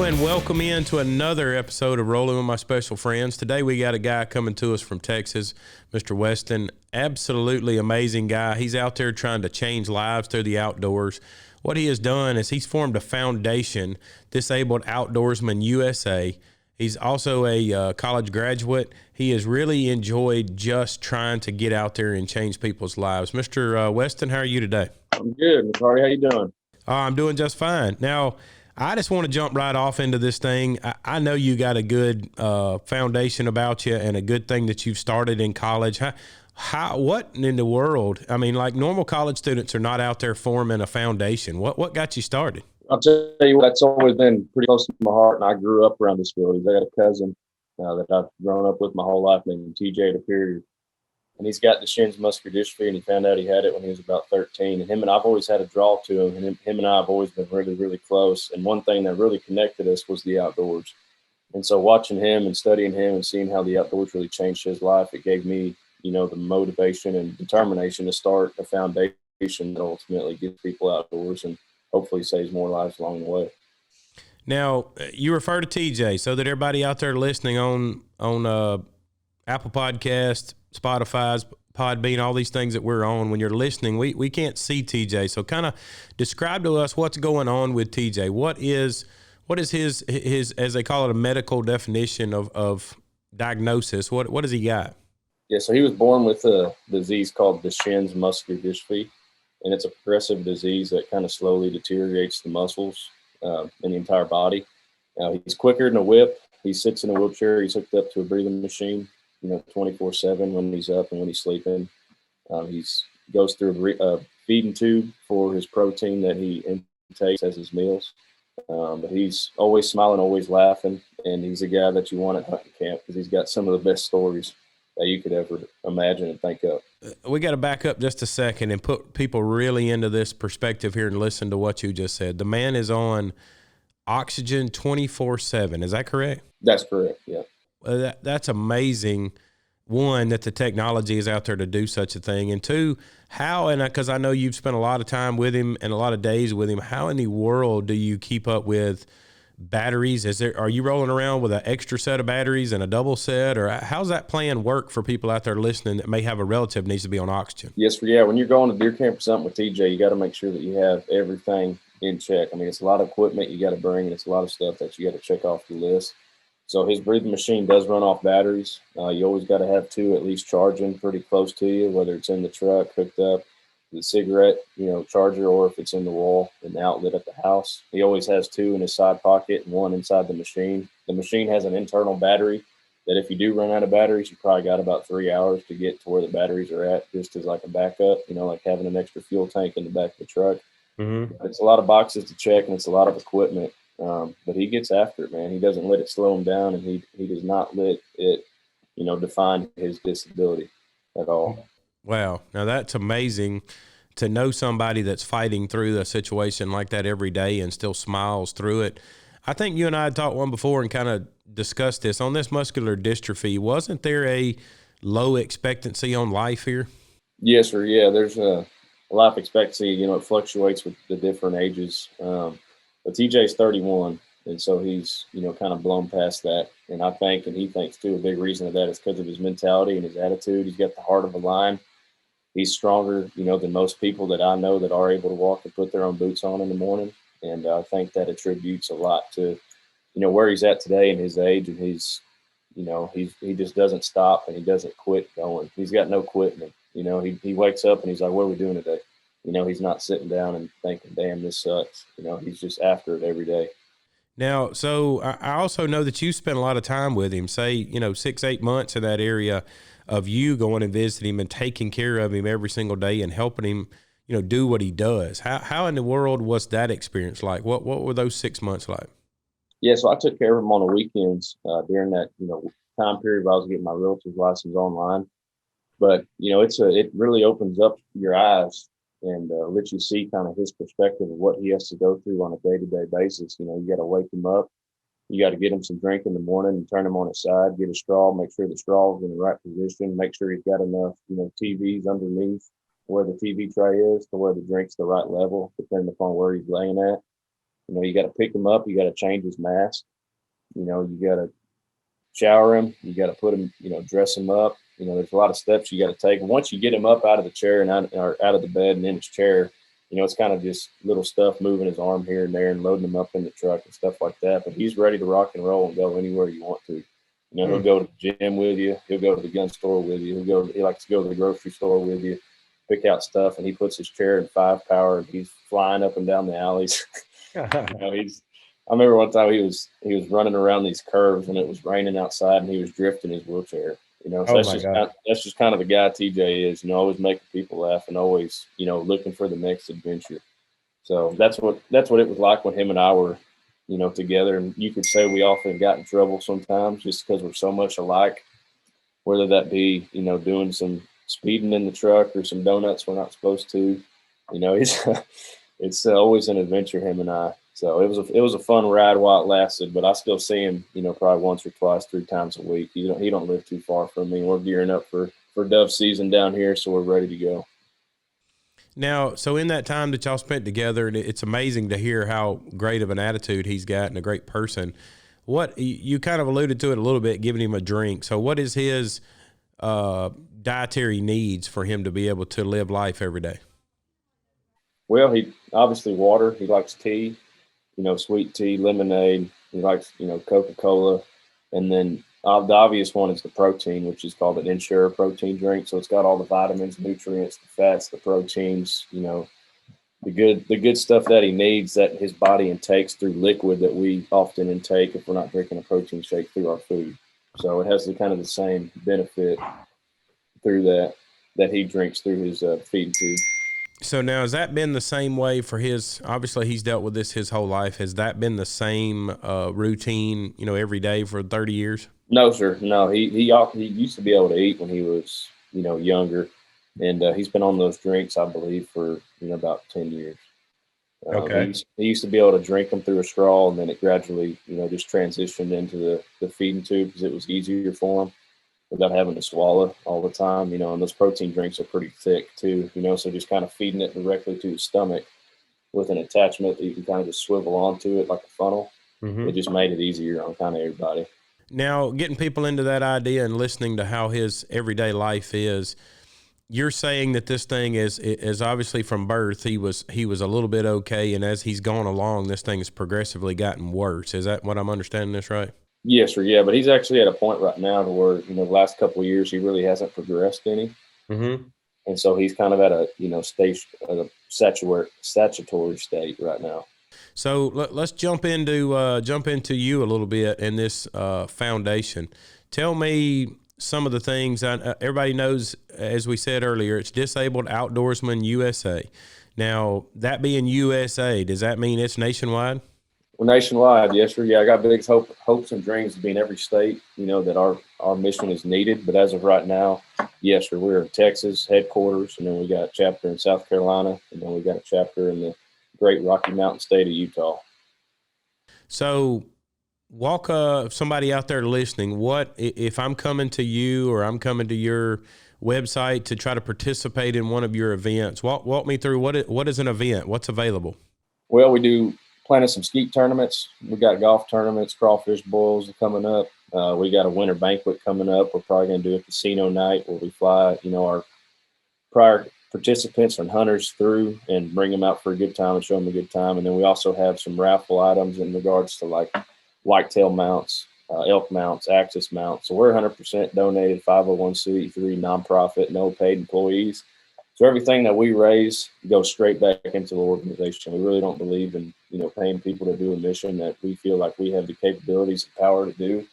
and welcome into another episode of Rolling with My Special Friends. Today we got a guy coming to us from Texas, Mr. Weston. Absolutely amazing guy. He's out there trying to change lives through the outdoors. What he has done is he's formed a foundation, Disable Outdoorsman USA. He's also a college graduate. He has really enjoyed just trying to get out there and change people's lives. Mr. Weston, how are you today? I'm good. Mr. Hardy, how you doing? I'm doing just fine. Now, I just want to jump right off into this thing. I know you got a good foundation about you and a good thing that you've started in college. What in the world? I mean, like normal college students are not out there forming a foundation. What got you started? I'll tell you what, that's always been pretty close to my heart, and I grew up around this field. I got a cousin that I've grown up with my whole life named TJ DePeriod, and he's got Duchenne's muscular dystrophy, and he found out he had it when he was about 13. And him and I've always had a draw to him, and him and I have always been really, really close. And one thing that really connected us was the outdoors. And so watching him and studying him and seeing how the outdoors really changed his life, it gave me, the motivation and determination to start a foundation that ultimately gets people outdoors and hopefully saves more lives along the way. Now, you refer to TJ so that everybody out there listening on Apple Podcast, Spotify's, Podbean, all these things that we're on, when you're listening, we can't see TJ. So kind of describe to us what's going on with TJ. What is his, as they call it, a medical definition of diagnosis? What does he got? Yeah, so he was born with a disease called Duchenne's muscular dystrophy, and it's a progressive disease that kind of slowly deteriorates the muscles in the entire body. He's quicker than a whip. He sits in a wheelchair. He's hooked up to a breathing machine, 24/7 when he's up and when he's sleeping. He goes through a feeding tube for his protein that he intakes as his meals. But he's always smiling, always laughing, and he's a guy that you want at hunting camp because he's got some of the best stories that you could ever imagine and think of. We got to back up just a second and put people really into this perspective here and listen to what you just said. The man is on oxygen 24/7. Is that correct? That's correct, yeah. That's amazing. One, that the technology is out there to do such a thing. And two, how, and because I know you've spent a lot of time with him and a lot of days with him, how in the world do you keep up with batteries? Are you rolling around with an extra set of batteries and a double set, or how's that plan work for people out there listening that may have a relative needs to be on oxygen? Yes, yeah. When you're going to deer camp or something with TJ, you got to make sure that you have everything in check. I mean, it's a lot of equipment you got to bring, and it's a lot of stuff that you got to check off the list. So his breathing machine does run off batteries. You always got to have two at least charging pretty close to you, whether it's in the truck hooked up, the cigarette, charger, or if it's in the wall in the outlet at the house. He always has two in his side pocket and one inside the machine. The machine has an internal battery that if you do run out of batteries, you probably got about 3 hours to get to where the batteries are at, just as like a backup, like having an extra fuel tank in the back of the truck. Mm-hmm. It's a lot of boxes to check and it's a lot of equipment. But he gets after it, man. He doesn't let it slow him down, and he does not let it, define his disability at all. Wow. Now that's amazing to know somebody that's fighting through a situation like that every day and still smiles through it. I think you and I had talked one before and kind of discussed this on this muscular dystrophy. Wasn't there a low expectancy on life here? Yes, sir. Yeah, there's a life expectancy, it fluctuates with the different ages. But TJ's 31, and so he's, kind of blown past that. And I think, and he thinks too, a big reason of that is because of his mentality and his attitude. He's got the heart of a lion. He's stronger, than most people that I know that are able to walk and put their own boots on in the morning. And I think that attributes a lot to, where he's at today and his age. And he's, he just doesn't stop and he doesn't quit going. He's got no quitting. He wakes up and he's like, what are we doing today? He's not sitting down and thinking, damn, this sucks. He's just after it every day. Now, so I also know that you spent a lot of time with him, say, 6-8 months in that area of you going and visiting him and taking care of him every single day and helping him, do what he does. How in the world was that experience like? What were those 6 months like? Yeah, so I took care of him on the weekends during that, time period where I was getting my realtor's license online. But, it really opens up your eyes and lets you see kind of his perspective of what he has to go through on a day-to-day basis. You got to wake him up. You got to get him some drink in the morning and turn him on his side, get a straw, make sure the straw is in the right position, make sure he's got enough, TVs underneath where the TV tray is to where the drink's the right level, depending upon where he's laying at. You got to pick him up. You got to change his mask. You got to shower him. You got to put him, dress him up. There's a lot of steps you got to take. And once you get him up out of the chair and out of the bed and in his chair, it's kind of just little stuff, moving his arm here and there and loading him up in the truck and stuff like that. But he's ready to rock and roll and go anywhere you want to. He'll go to the gym with you. He'll go to the gun store with you. He likes to go to the grocery store with you, pick out stuff, and he puts his chair in 5 power and he's flying up and down the alleys. I remember one time he was running around these curves and it was raining outside and he was drifting his wheelchair. So that's just kind of the guy TJ is. Always making people laugh and always looking for the next adventure. So that's what it was like when him and I were together. And you could say we often got in trouble sometimes just because we're so much alike. Whether that be doing some speeding in the truck or some donuts we're not supposed to. It's always an adventure, him and I. So it was a fun ride while it lasted, but I still see him, probably once or twice, 3 times a week. He don't live too far from me. We're gearing up for dove season down here, so we're ready to go. Now, so in that time that y'all spent together, it's amazing to hear how great of an attitude he's got and a great person. What you kind of alluded to it a little bit, giving him a drink. So what is his dietary needs for him to be able to live life every day? Well, he obviously water. He likes tea. Sweet tea, lemonade. He likes, Coca-Cola. And then the obvious one is the protein, which is called an Ensure protein drink. So it's got all the vitamins, nutrients, the fats, the proteins, the good stuff that he needs that his body intakes through liquid that we often intake if we're not drinking a protein shake through our food. So it has the same benefit through that he drinks through his feeding tube. So now, has that been the same way for his? Obviously, he's dealt with this his whole life. Has that been the same routine, every day for 30 years? No, sir. No, he used to be able to eat when he was, younger, and he's been on those drinks, I believe, for about 10 years. Okay. He used to be able to drink them through a straw, and then it gradually, just transitioned into the feeding tube because it was easier for him without having to swallow all the time, and those protein drinks are pretty thick too, so just kind of feeding it directly to his stomach with an attachment that you can kind of just swivel onto it like a funnel. It just made it easier on kind of everybody. Now, getting people into that idea and listening to how his everyday life is, you're saying that this thing is obviously from birth, he was a little bit okay, and as he's gone along, this thing has progressively gotten worse. Is that what I'm understanding this right? Yes, sir. Yeah, but he's actually at a point right now to where the last couple of years he really hasn't progressed any, and so he's kind of at a stage, a statutory state right now. So let's jump into you a little bit in this foundation. Tell me some of the things. Everybody knows, as we said earlier, it's Disabled Outdoorsman USA. Now, that being USA, does that mean it's nationwide? Well, nationwide, yes, sir. Yeah, I got big hopes and dreams to be in every state, that our mission is needed. But as of right now, yes, sir, we're in Texas headquarters, and then we got a chapter in South Carolina, and then we got a chapter in the great Rocky Mountain state of Utah. So walk somebody out there listening, what if I'm coming to you or I'm coming to your website to try to participate in one of your events? Walk me through what is an event? What's available? Well, we do planning some skeet tournaments. We got golf tournaments, crawfish boils coming up. We got a winter banquet coming up. We're probably going to do a casino night where we fly, our prior participants and hunters through and bring them out for a good time and show them a good time. And then we also have some raffle items in regards to like whitetail mounts, elk mounts, axis mounts. So we're 100% donated 501c3 nonprofit, no paid employees. So everything that we raise goes straight back into the organization. We really don't believe in, paying people to do a mission that we feel like we have the capabilities and power to do.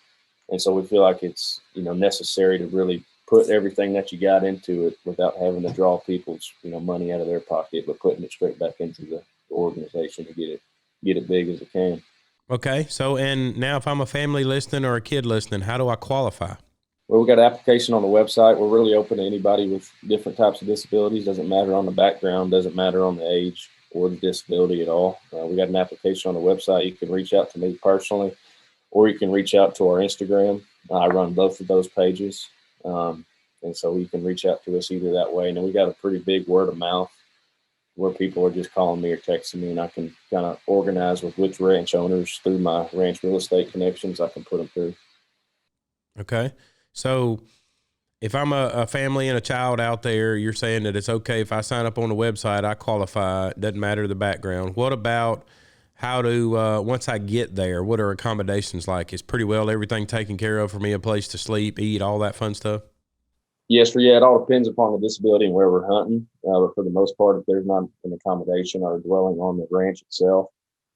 And so we feel like it's, necessary to really put everything that you got into it without having to draw people's, money out of their pocket, but putting it straight back into the organization to get it big as it can. Okay. So, and now if I'm a family listening or a kid listening, how do I qualify? Well, we got an application on the website. We're really open to anybody with different types of disabilities. Doesn't matter on the background, doesn't matter on the age or the disability at all. We got an application on the website. You can reach out to me personally, or you can reach out to our Instagram. I run both of those pages. And so you can reach out to us either that way. And then we got a pretty big word of mouth where people are just calling me or texting me, and I can kind of organize with which ranch owners through my ranch real estate connections I can put them through. Okay. So if I'm a family and a child out there, you're saying that it's okay if I sign up on the website, I qualify, it doesn't matter the background. What about how to, once I get there, what are accommodations like? Is pretty well everything taken care of for me, a place to sleep, eat, all that fun stuff? Yes, sir. Yeah, it all depends upon the disability and where we're hunting. But for the most part, if there's not an accommodation or a dwelling on the ranch itself,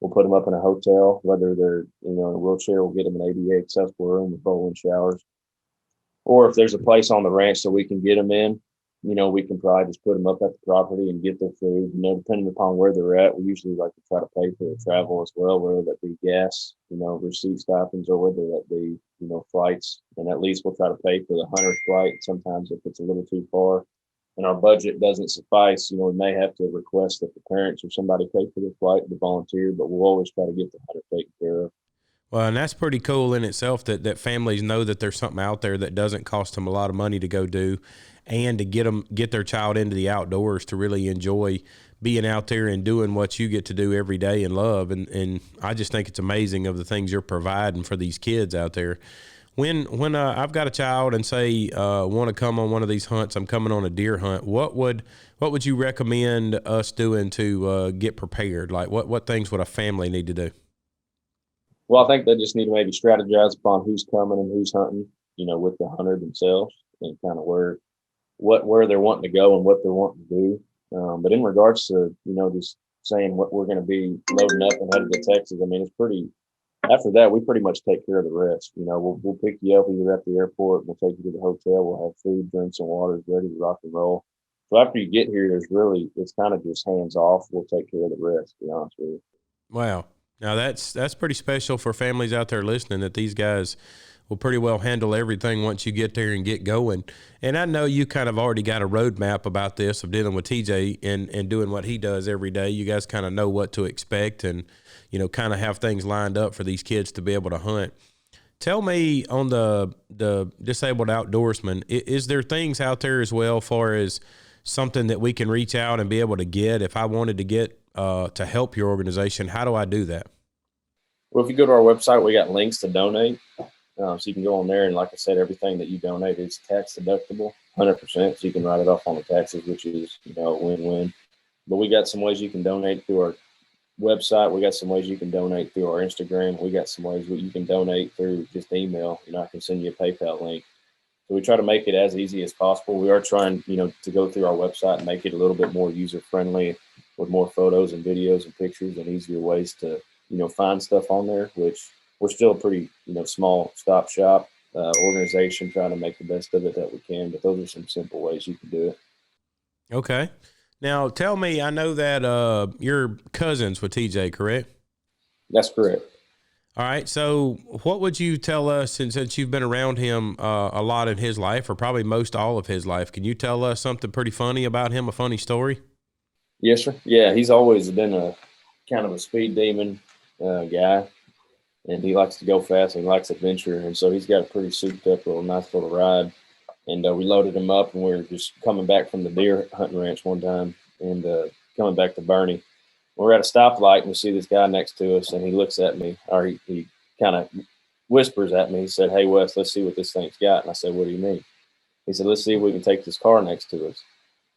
we'll put them up in a hotel. Whether they're in a wheelchair, we'll get them an ADA accessible room with roll-in showers. Or if there's a place on the ranch that we can get them in, we can probably just put them up at the property and get their food. Depending upon where they're at, we usually like to try to pay for their travel as well, whether that be gas, receipt stipends, or whether that be, flights. And at least we'll try to pay for the hunter's flight. Sometimes if it's a little too far and our budget doesn't suffice, we may have to request that the parents or somebody pay for the flight to volunteer, but we'll always try to get the hunter taken care of. Well, and that's pretty cool in itself that families know that there's something out there that doesn't cost them a lot of money to go do, and to get their child into the outdoors to really enjoy being out there and doing what you get to do every day and love. And I just think it's amazing of the things you're providing for these kids out there. When I've got a child and say want to come on one of these hunts, I'm coming on a deer hunt. What would you recommend us doing to get prepared? Like what things would a family need to do? Well, I think they just need to maybe strategize upon who's coming and who's hunting, with the hunter themselves, and kind of where they're wanting to go and what they're wanting to do. But in regards to, just saying what we're going to be loading up and headed to Texas, I mean, after that, we pretty much take care of the rest. We'll pick you up either at the airport, we'll take you to the hotel, we'll have food, drinks, and waters ready to rock and roll. So after you get here, it's kind of just hands off. We'll take care of the rest, to be honest with you. Wow. Now that's pretty special for families out there listening, that these guys will pretty well handle everything once you get there and get going. And I know you kind of already got a roadmap about this of dealing with TJ and doing what he does every day. You guys kind of know what to expect and, kind of have things lined up for these kids to be able to hunt. Tell me on the Disabled Outdoorsman, is there things out there as well far as something that we can reach out and be able to get if I wanted to get to help your organization? How do I do that? Well, if you go to our website, we got links to donate. So you can go on there, and like I said, everything that you donate is tax deductible, 100%. So you can write it off on the taxes, which is, a win-win. But we got some ways you can donate through our website. We got some ways you can donate through our Instagram. We got some ways you can donate through just email. I can send you a PayPal link. So we try to make it as easy as possible. We are trying, to go through our website and make it a little bit more user-friendly with more photos and videos and pictures and easier ways to, find stuff on there, which we're still a pretty, small stop shop organization trying to make the best of it that we can. But those are some simple ways you can do it. Okay. Now tell me, I know that you're cousins with TJ, correct? That's correct. All right. So what would you tell us, since you've been around him a lot in his life, or probably most all of his life, can you tell us something pretty funny about him, a funny story? Yes, sir. Yeah, he's always been a kind of a speed demon guy, and he likes to go fast and he likes adventure. And so he's got a pretty souped up little nice little ride. And we loaded him up, and we were just coming back from the deer hunting ranch one time and coming back to Bernie. We're at a stoplight, and we see this guy next to us, and he looks at me, or he kind of whispers at me. He said, "Hey, Wes, let's see what this thing's got." And I said, "What do you mean?" He said, "Let's see if we can take this car next to us."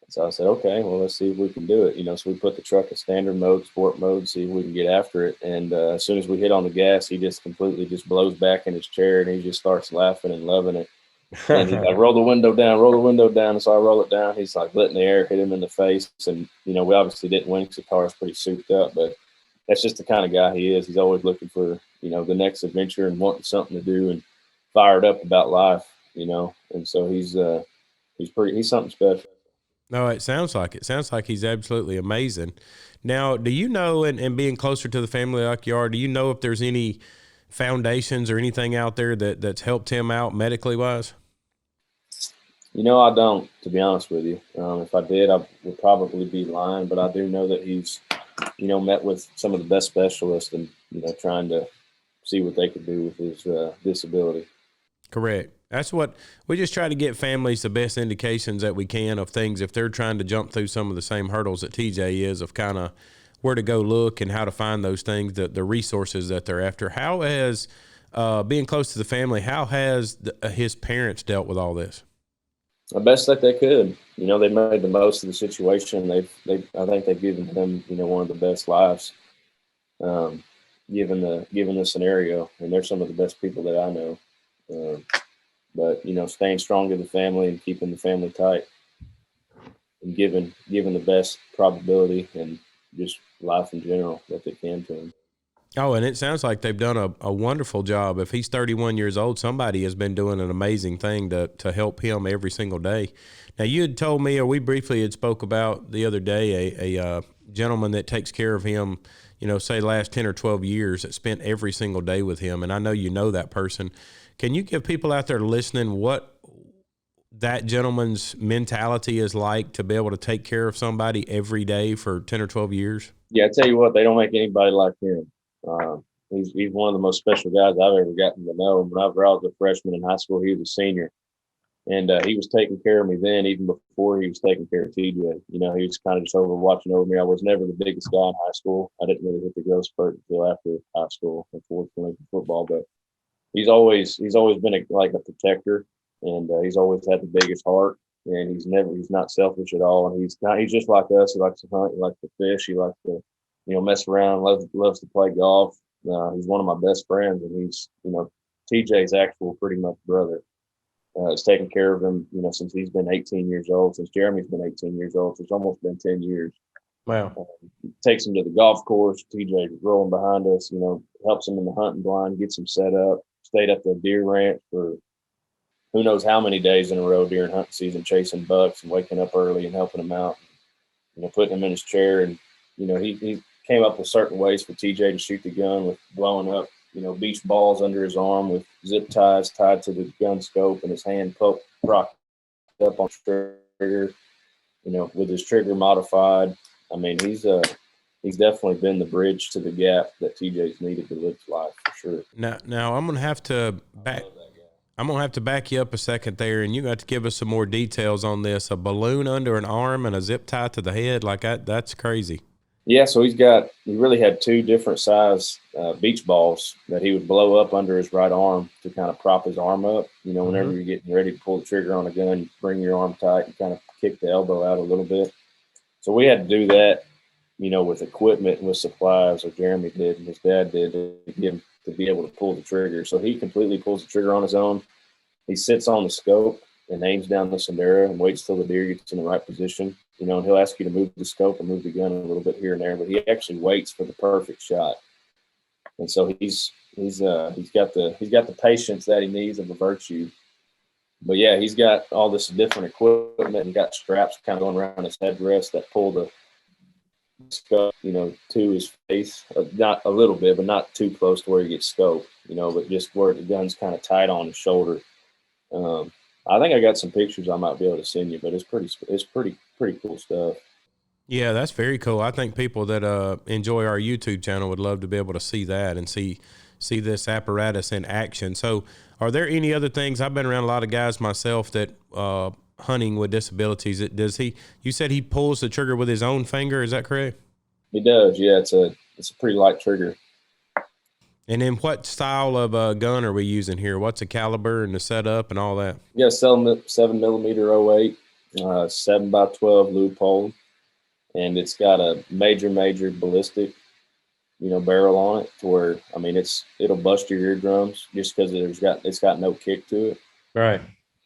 And so I said, "Okay, well, let's see if we can do it." So we put the truck in standard mode, sport mode, see if we can get after it. And as soon as we hit on the gas, he just completely just blows back in his chair, and he just starts laughing and loving it. And he's like, roll the window down. And so I roll it down. He's like letting the air hit him in the face. And, we obviously didn't win because the car is pretty souped up, but that's just the kind of guy he is. He's always looking for, the next adventure and wanting something to do and fired up about life, and so he's something special. No, it sounds like it. Sounds like he's absolutely amazing. Now, do you know, and being closer to the family like you are, do you know if there's any foundations or anything out there that's helped him out medically wise? I don't, to be honest with you. If I did, I would probably be lying, but I do know that he's, met with some of the best specialists and, trying to see what they could do with his disability. Correct. That's what we just try to get families the best indications that we can of things if they're trying to jump through some of the same hurdles that TJ is, of kind of where to go look and how to find those things, the resources that they're after. How has being close to the family, how has his parents dealt with all this? The best that they could. They made the most of the situation. I think they've given him, one of the best lives, um, given the scenario. And they're some of the best people that I know. But staying strong to the family and keeping the family tight, and giving the best probability and just life in general that they can to him. Oh, and it sounds like they've done a wonderful job. If he's 31 years old, somebody has been doing an amazing thing to help him every single day. Now, you had told me, or we briefly had spoke about the other day, a gentleman that takes care of him, say last 10 or 12 years, that spent every single day with him. And I know you know that person. Can you give people out there listening what that gentleman's mentality is like to be able to take care of somebody every day for 10 or 12 years? Yeah, I tell you what, they don't make anybody like him. He's one of the most special guys I've ever gotten to know. Whenever I was a freshman in high school, he was a senior, and he was taking care of me then, even before he was taking care of TJ. He was kind of just watching over me. I was never the biggest guy in high school. I didn't really hit the growth spurt until after high school, unfortunately, for football. But he's always been like a protector, and he's always had the biggest heart. And he's not selfish at all. And he's just like us. He likes to hunt. He likes to fish. He likes to mess around, loves to play golf. He's one of my best friends, and he's, TJ's actual pretty much brother. Has taken care of him, since he's been 18 years old, since Jeremy's been 18 years old. So it's almost been 10 years. Wow. Takes him to the golf course. TJ's rolling behind us, helps him in the hunting blind, gets him set up, stayed at the deer ranch for who knows how many days in a row during hunting season, chasing bucks and waking up early and helping him out, putting him in his chair. And, he came up with certain ways for TJ to shoot the gun, with blowing up, beach balls under his arm with zip ties tied to the gun scope, and his hand propped up on the trigger, with his trigger modified. I mean, he's definitely been the bridge to the gap that TJ's needed to live his life, for sure. Now I'm gonna have to back you up a second there, and you got to give us some more details on this. A balloon under an arm and a zip tie to the head, like that's crazy. Yeah, so he really had two different size beach balls that he would blow up under his right arm to kind of prop his arm up. Whenever you're getting ready to pull the trigger on a gun, you bring your arm tight and kind of kick the elbow out a little bit. So we had to do that, with equipment and with supplies, or Jeremy did and his dad did, to be able to pull the trigger. So he completely pulls the trigger on his own. He sits on the scope and aims down the Sendera and waits till the deer gets in the right position. And he'll ask you to move the scope and move the gun a little bit here and there, but he actually waits for the perfect shot. And so he's got the patience that he needs, of a virtue. But yeah, he's got all this different equipment and got straps kind of going around his headrest that pull the scope, to his face, not a little bit, but not too close to where he gets scoped, but just where the gun's kind of tight on his shoulder. I think I got some pictures I might be able to send you, but it's pretty cool stuff. Yeah, that's very cool. I think people that enjoy our YouTube channel would love to be able to see that and see this apparatus in action. So are there any other things? I've been around a lot of guys myself that hunting with disabilities. You said he pulls the trigger with his own finger, is that correct? He does, yeah. It's a pretty light trigger. And then what style of gun are we using here? What's the caliber and the setup and all that? Yeah, 7mm 08, 7x12 loophole, and it's got a major ballistic, barrel on it, to where, I mean, it'll bust your eardrums just because it's got no kick to it. Right.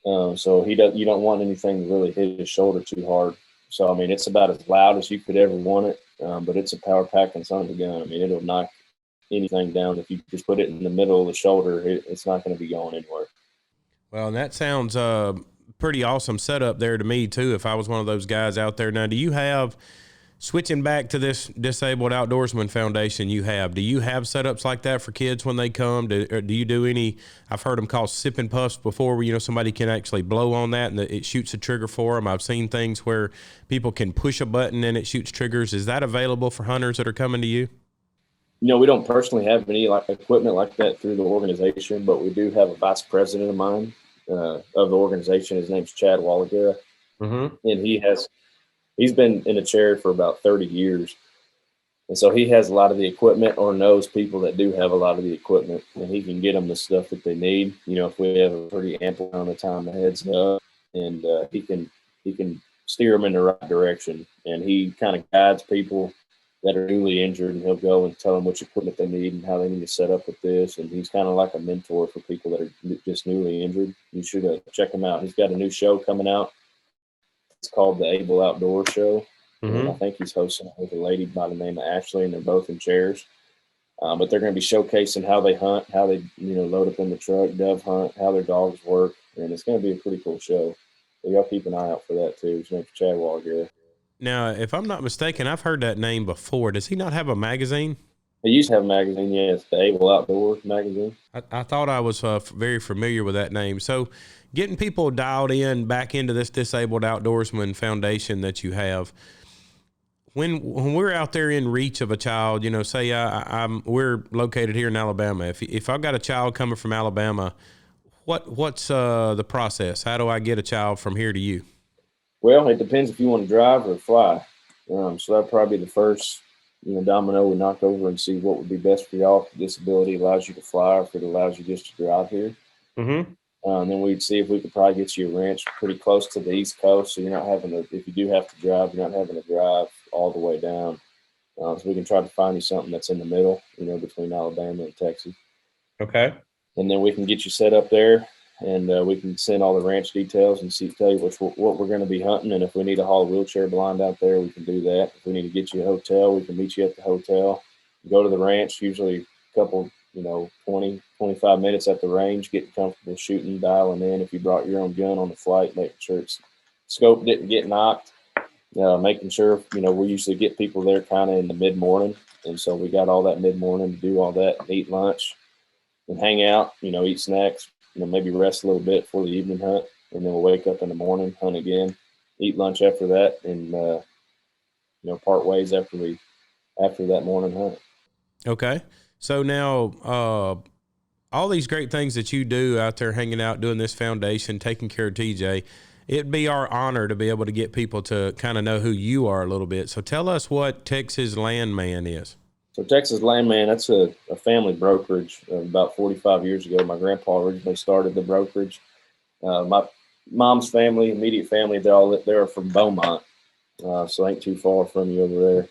So you don't want anything to really hit his shoulder too hard. So I mean, it's about as loud as you could ever want it, but it's a power packing son of a gun. I mean, it'll knock anything down. If you just put it in the middle of the shoulder, it's not going to be going anywhere. Well, and that sounds pretty awesome setup there to me too, if I was one of those guys out there. Now, do you have, switching back to this Disabled Outdoorsman Foundation, do you have setups like that for kids when they come? Do you do any, I've heard them called sip and puffs before, where somebody can actually blow on that and it shoots a trigger for them. I've seen things where people can push a button and it shoots triggers. Is that available for hunters that are coming to you? We don't personally have any equipment like that through the organization, but we do have a vice president of mine of the organization. His name's Chad Wallaga, Mm-hmm. and he's been in a chair for about 30 years. And so he has a lot of the equipment, or knows people that do have a lot of the equipment, and he can get them the stuff that they need. If we have a pretty ample amount of time, the heads up, and he can steer them in the right direction. And he kind of guides people that are newly injured, and he'll go and tell them which equipment they need and how they need to set up with this. And he's kind of like a mentor for people that are just newly injured. You should check him out. He's got a new show coming out. It's called the Disable Outdoors Show. And I think he's hosting it with a lady by the name of Ashley, and they're both in chairs. But they're going to be showcasing how they hunt, how they load up in the truck, dove hunt, how their dogs work, and it's going to be a pretty cool show. So y'all keep an eye out for that too. His name's Chad Wallaga. Now, if I'm not mistaken, I've heard that name before. Does he not have a magazine? He used to have a magazine, yeah. It's the Able Outdoors magazine. I thought I was very familiar with that name. So, getting people dialed in back into this Disabled Outdoorsman Foundation that you have. When we're out there in reach of a child, say we're located here in Alabama. If I've got a child coming from Alabama, what's the process? How do I get a child from here to you? Well, it depends if you want to drive or fly. So that'd probably be the first domino we knock over, and see what would be best for y'all. If disability allows you to fly, or if it allows you just to drive here. Mm-hmm. And then we'd see if we could probably get you a ranch pretty close to the East Coast, so you're not having to, if you do have to drive, you're not having to drive all the way down. So we can try to find you something that's in the middle, between Alabama and Texas. Okay. And then we can get you set up there, and we can send all the ranch details and tell you what we're going to be hunting. And if we need to haul a wheelchair blind out there, we can do that. If we need to get you a hotel, we can meet you at the hotel. Go to the ranch, usually a couple, 20, 25 minutes at the range, getting comfortable shooting, dialing in. If you brought your own gun on the flight, making sure its scope didn't get knocked, making sure, we usually get people there kind of in the mid-morning. And so we got all that mid-morning to do all that, and eat lunch and hang out, eat snacks, maybe rest a little bit for the evening hunt. And then we'll wake up in the morning, hunt again, eat lunch after that, and, part ways after that morning hunt. Okay. So now, all these great things that you do out there, hanging out, doing this foundation, taking care of TJ, it'd be our honor to be able to get people to kind of know who you are a little bit. So tell us what Texas Landman is. So Texas Landman, that's a family brokerage. About 45 years ago, my grandpa originally started the brokerage. My mom's family, immediate family, they're from Beaumont, so ain't too far from you over there.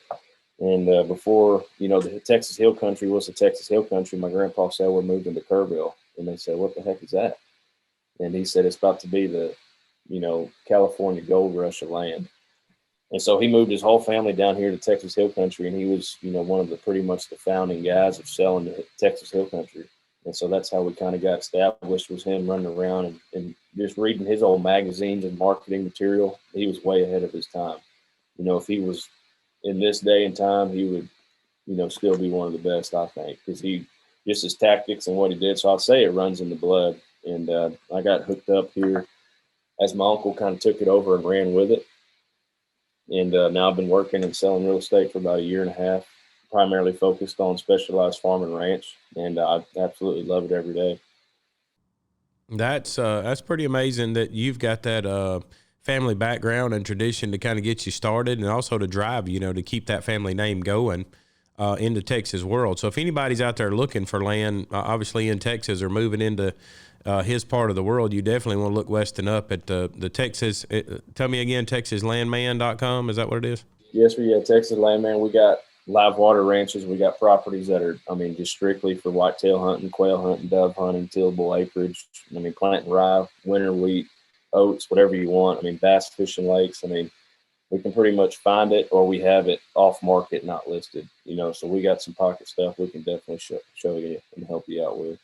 And before, the Texas Hill Country was the Texas Hill Country, my grandpa said we're moving to Kerrville. And they said, what the heck is that? And he said, it's about to be the, California gold rush of land. And so he moved his whole family down here to Texas Hill Country. And he was, one of the pretty much the founding guys of selling the Texas Hill Country. And so that's how we kind of got established, was him running around and just reading his old magazines and marketing material. He was way ahead of his time. If he was in this day and time, he would, still be one of the best, I think, because just his tactics and what he did. So I'd say it runs in the blood. And I got hooked up here as my uncle kind of took it over and ran with it. And now I've been working and selling real estate for about a year and a half, primarily focused on specialized farm and ranch. And I absolutely love it every day. That's pretty amazing that you've got that family background and tradition to kind of get you started, and also to drive, to keep that family name going in the Texas world. So if anybody's out there looking for land, obviously in Texas, or moving into his part of the world, you definitely want to look Weston up at the Texas. Tell me again, TexasLandman.com. Is that what it is? Yes, sir. Yeah, Texas Landman. We got live water ranches. We got properties that are, just strictly for whitetail hunting, quail hunting, dove hunting, tillable acreage. Planting rye, winter wheat, oats, whatever you want. Bass fishing lakes. We can pretty much find it, or we have it off market, not listed. So we got some pocket stuff we can definitely show you and help you out with.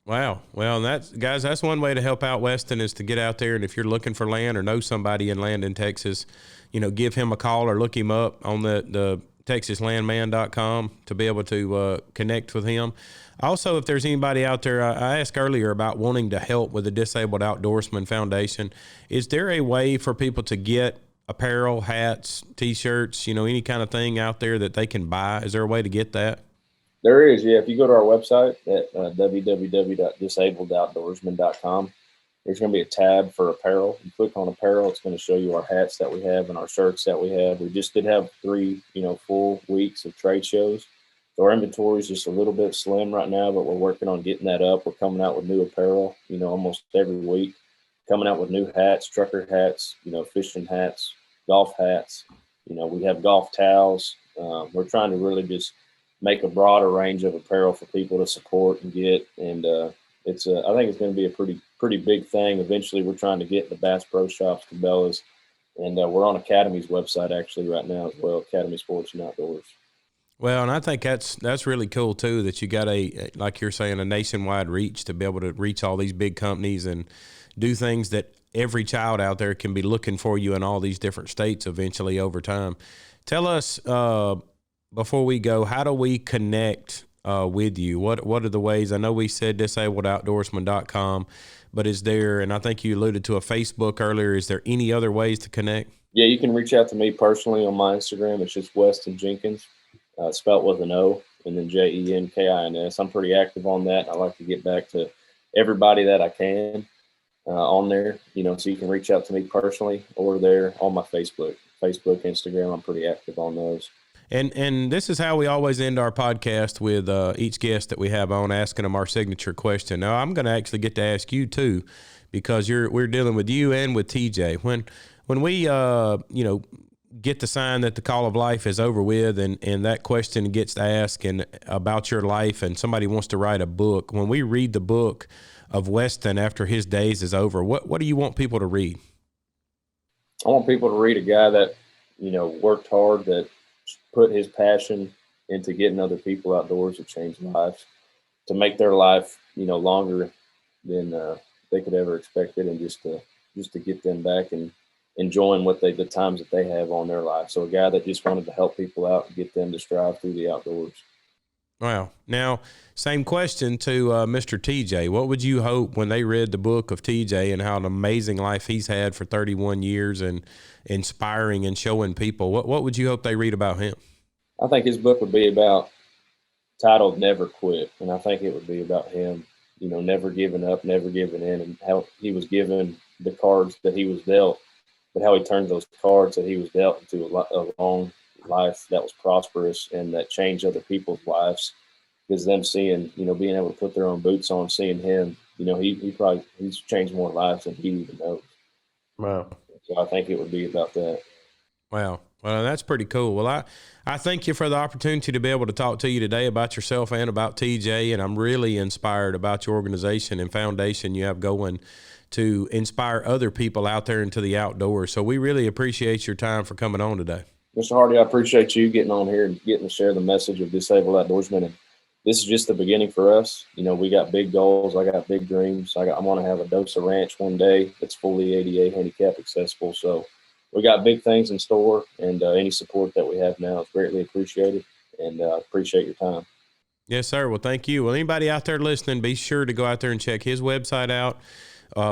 Wow. Well, that's one way to help out Weston, is to get out there. And if you're looking for land or know somebody in land in Texas, give him a call or look him up on the TexasLandman.com to be able to connect with him. Also, if there's anybody out there, I asked earlier about wanting to help with the Disabled Outdoorsman Foundation. Is there a way for people to get apparel, hats, T-shirts, any kind of thing out there that they can buy? Is there a way to get that? There is, yeah. If you go to our website at www.disabledoutdoorsman.com, there's going to be a tab for apparel. You click on apparel, it's going to show you our hats that we have and our shirts that we have. We just did have 3, full weeks of trade shows. So our inventory is just a little bit slim right now, but we're working on getting that up. We're coming out with new apparel, almost every week. Coming out with new hats, trucker hats, fishing hats, golf hats. We have golf towels. We're trying to really just make a broader range of apparel for people to support and get. And I think it's going to be a pretty big thing. Eventually, we're trying to get the Bass Pro Shops, Cabela's, and we're on Academy's website actually right now as well, Academy Sports and Outdoors. Well, and I think that's really cool too, that you got like you're saying, a nationwide reach to be able to reach all these big companies and do things that every child out there can be looking for you in all these different states eventually over time. Tell us, before we go, how do we connect with you? What are the ways? I know we said disabledoutdoorsman.com, but is there, and I think you alluded to a Facebook earlier, is there any other ways to connect? Yeah, you can reach out to me personally on my Instagram. It's just Weston Jenkins. Spelt with an O and then Jenkins. I'm pretty active on that. I like to get back to everybody that I can on there, so you can reach out to me personally or there on my Facebook, Instagram. I'm pretty active on those. And this is how we always end our podcast with each guest that we have on, asking them our signature question. Now, I'm going to actually get to ask you too, because we're dealing with you and with TJ. When we get the sign that the call of life is over with, and that question gets asked and about your life, and somebody wants to write a book, when we read the book of Weston after his days is over, what do you want people to read? I want people to read a guy that, worked hard, that put his passion into getting other people outdoors to change lives, to make their life, longer than they could ever expect it, and just to get them back and enjoying the times that they have on their life. So a guy that just wanted to help people out and get them to strive through the outdoors. Wow. Now, same question to Mr. TJ. What would you hope when they read the book of TJ and how an amazing life he's had for 31 years and inspiring and showing people, what would you hope they read about him? I think his book would be titled Never Quit. And I think it would be about him, never giving up, never giving in, and how he was given the cards that he was dealt, but how he turned those cards that he was dealt into a long life that was prosperous and that changed other people's lives. Because them seeing, being able to put their own boots on, seeing him, he's changed more lives than he even knows. Wow. So I think it would be about that. Wow. Well, that's pretty cool. Well, I thank you for the opportunity to be able to talk to you today about yourself and about TJ, and I'm really inspired about your organization and foundation you have going to inspire other people out there into the outdoors. So we really appreciate your time for coming on today. Mr. Hardy, I appreciate you getting on here and getting to share the message of Disable Outdoorsman. And this is just the beginning for us. We got big goals. I got big dreams. I want to have a Dosa Ranch one day that's fully ADA handicap accessible. So we got big things in store, and any support that we have now is greatly appreciated, and appreciate your time. Yes, sir. Well, thank you. Well, anybody out there listening, be sure to go out there and check his website out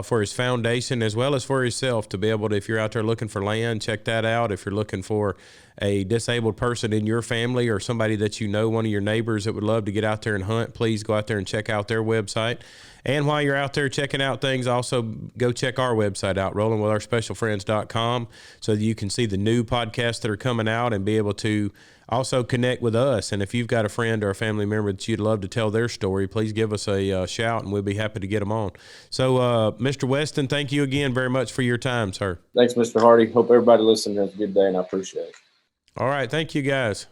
for his foundation as well as for himself, to be able to, if you're out there looking for land, check that out. If you're looking for a disabled person in your family or somebody that one of your neighbors that would love to get out there and hunt, please go out there and check out their website. And while you're out there checking out things, also go check our website out, rollingwithmyspecialfriends.com, so that you can see the new podcasts that are coming out and be able to also connect with us. And if you've got a friend or a family member that you'd love to tell their story, please give us a shout, and we'll be happy to get them on. So, Mr. Weston, thank you again very much for your time, sir. Thanks, Mr. Hardy. Hope everybody listening has a good day, and I appreciate it. All right. Thank you, guys.